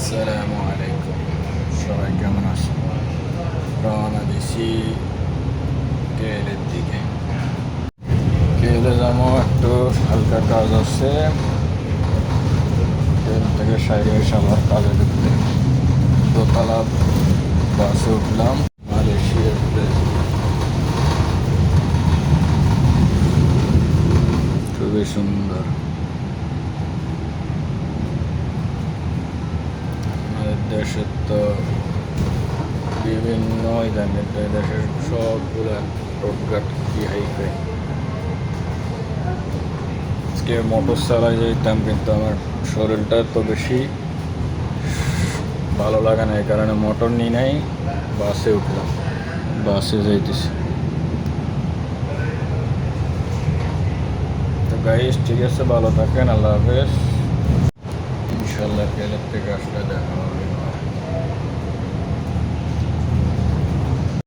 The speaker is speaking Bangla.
আসসালামু আলাইকুম, সবাই কেমন আছেন? রওনা দিছি কেলের দিকে। কেলে যাবো, একটু হালকা কাজ আছে। কেল থেকে সাইডে এসে আবার কাজে ঢুকতে দোতলা বাসে উঠলাম। মালয়েশিয়ার প্লেস খুবই সুন্দর। আমাদের দেশের তো বিভিন্ন জায়গায় দেশের সবগুলা রোডঘাট কি হাইফাই। আজকে মোটর চালায় যেতাম, কিন্তু আমার শরীরটা তো বেশি ভালো লাগে না, এই কারণে মোটর নিই নাই, বাসে উঠলাম। বাসে যাইতেছি। তো গাইস, ঠিক আছে, ভালো থাকেন, আল্লাহ হাফেজ। ইনশাল্লাহ কেলের থেকে আসলে দেখা